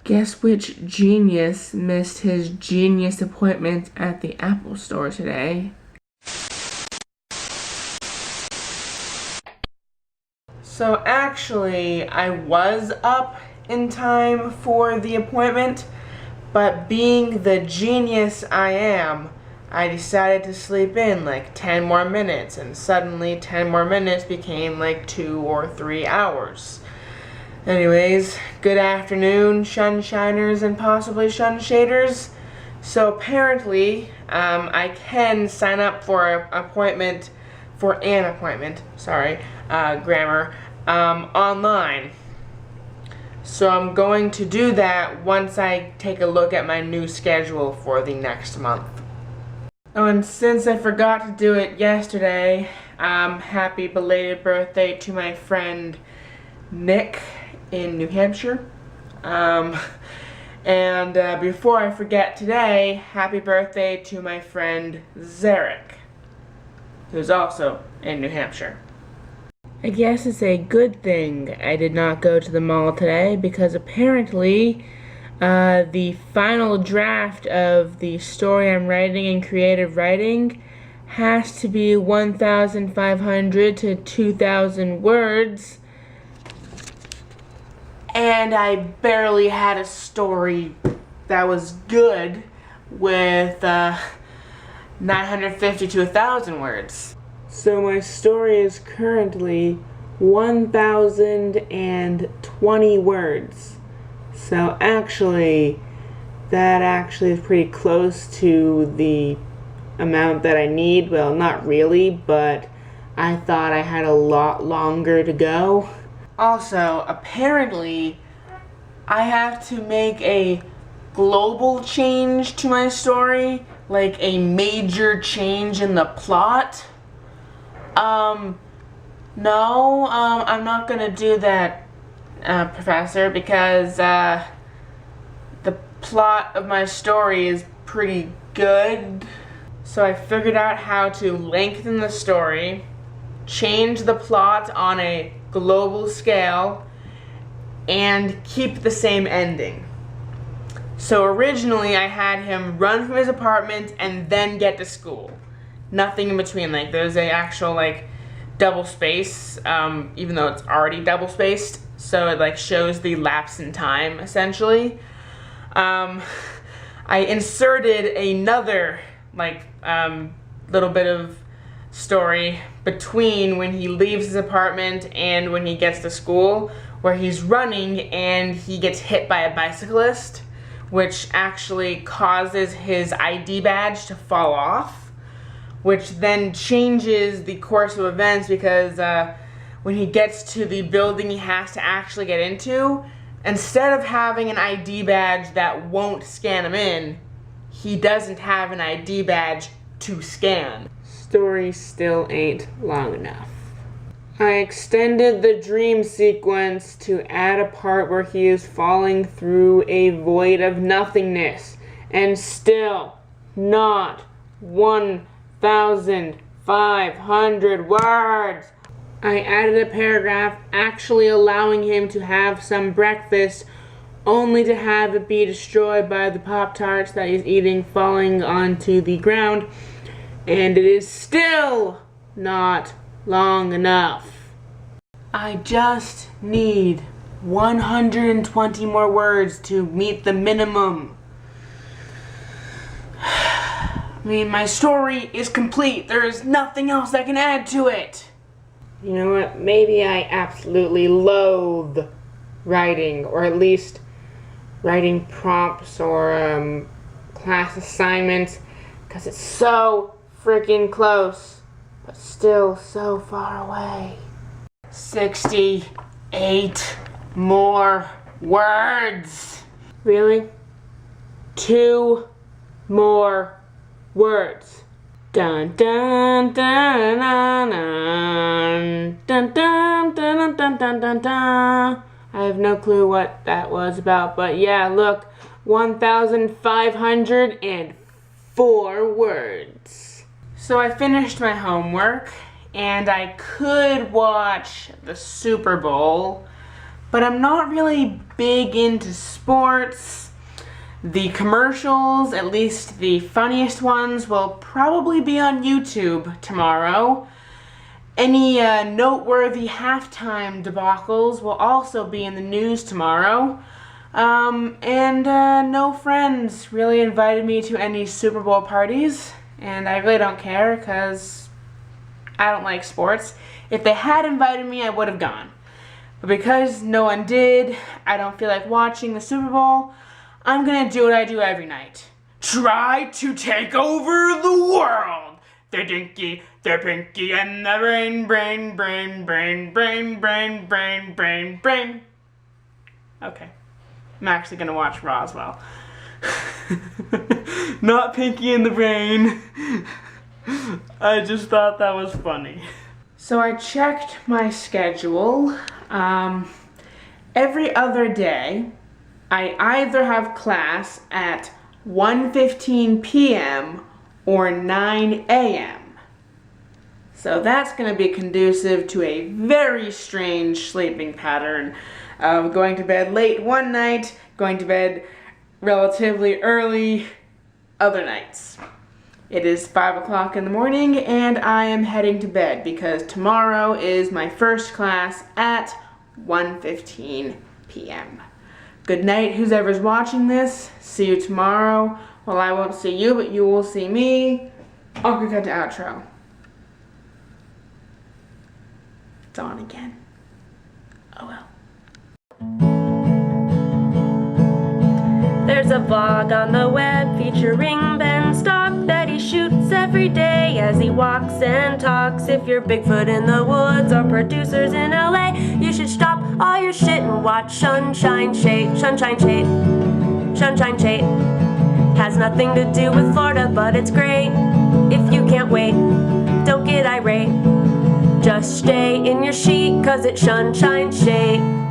Guess which genius missed his genius appointment at the Apple Store today? So actually, I was up in time for the appointment, but being the genius I am, I decided to sleep in like 10 more minutes, and suddenly 10 more minutes became like 2 or 3 hours. Anyways, good afternoon, SHunShiners and possibly SHunShaders. So apparently, I can sign up for an appointment, grammar, online. So I'm going to do that once I take a look at my new schedule for the next month. Oh, and since I forgot to do it yesterday, happy belated birthday to my friend Nick in New Hampshire. And before I forget today, happy birthday to my friend Zarek, who's also in New Hampshire. I guess it's a good thing I did not go to the mall today, because apparently the final draft of the story I'm writing in creative writing has to be 1,500 to 2,000 words. And I barely had a story that was good with 950 to 1,000 words. So my story is currently 1,020 words. So actually, that actually is pretty close to the amount that I need. Well, not really, but I thought I had a lot longer to go. Also, apparently, I have to make a global change to my story, like a major change in the plot. No, I'm not gonna do that, Professor, because the plot of my story is pretty good. So I figured out how to lengthen the story, change the plot on a global scale, and keep the same ending. So originally I had him run from his apartment and then get to school. Nothing in between. Like, there's a actual like double space, even though it's already double spaced, so it like shows the lapse in time essentially. I inserted another like little bit of story between when he leaves his apartment and when he gets to school, where he's running and he gets hit by a bicyclist, which actually causes his ID badge to fall off, which then changes the course of events, because when he gets to the building he has to actually get into, instead of having an ID badge that won't scan him in, he doesn't have an ID badge to scan. Story still ain't long enough. I extended the dream sequence to add a part where he is falling through a void of nothingness, and still not 1,500 words. I added a paragraph actually allowing him to have some breakfast, only to have it be destroyed by the Pop-Tarts that he's eating falling onto the ground. And it is still not long enough. I just need 120 more words to meet the minimum. I mean, my story is complete. There is nothing else I can add to it. You know what? Maybe I absolutely loathe writing, or at least writing prompts or class assignments, because it's so freaking close, but still so far away. 68 more words. Really? 2 more words. Dun dun dun dun dun dun dun dun dun dun dun dun. I have no clue what that was about, but yeah, look, 1,504 words. So I finished my homework, and I could watch the Super Bowl, but I'm not really big into sports. The commercials, at least the funniest ones, will probably be on YouTube tomorrow. Any noteworthy halftime debacles will also be in the news tomorrow. No friends really invited me to any Super Bowl parties, and I really don't care because I don't like sports. If they had invited me, I would have gone. But because no one did, I don't feel like watching the Super Bowl. I'm gonna do what I do every night. Try to take over the world! The dinky, the pinky, and the brain. Okay. I'm actually gonna watch Roswell. Not Pinky and the Brain. I just thought that was funny. So I checked my schedule. Every other day, I either have class at 1:15 p.m. or 9 a.m. So that's going to be conducive to a very strange sleeping pattern of going to bed late one night, going to bed relatively early other nights. It is 5 o'clock in the morning and I am heading to bed because tomorrow is my first class at 1:15 p.m. Good night, who's ever's watching this. See you tomorrow. Well, I won't see you, but you will see me. I'll cut to outro. It's on again. Oh well. There's a vlog on the web featuring Ben STALK that he shoots every day as he walks and talks. If you're Bigfoot in the woods or producers in LA, you should stop all your shit and watch SHunShineSHate. SHunShineShate. SHunShineShate. Has nothing to do with Florida, but it's great. If you can't wait, don't get irate. Just stay in your sheet, cause it's SHunShineSHate.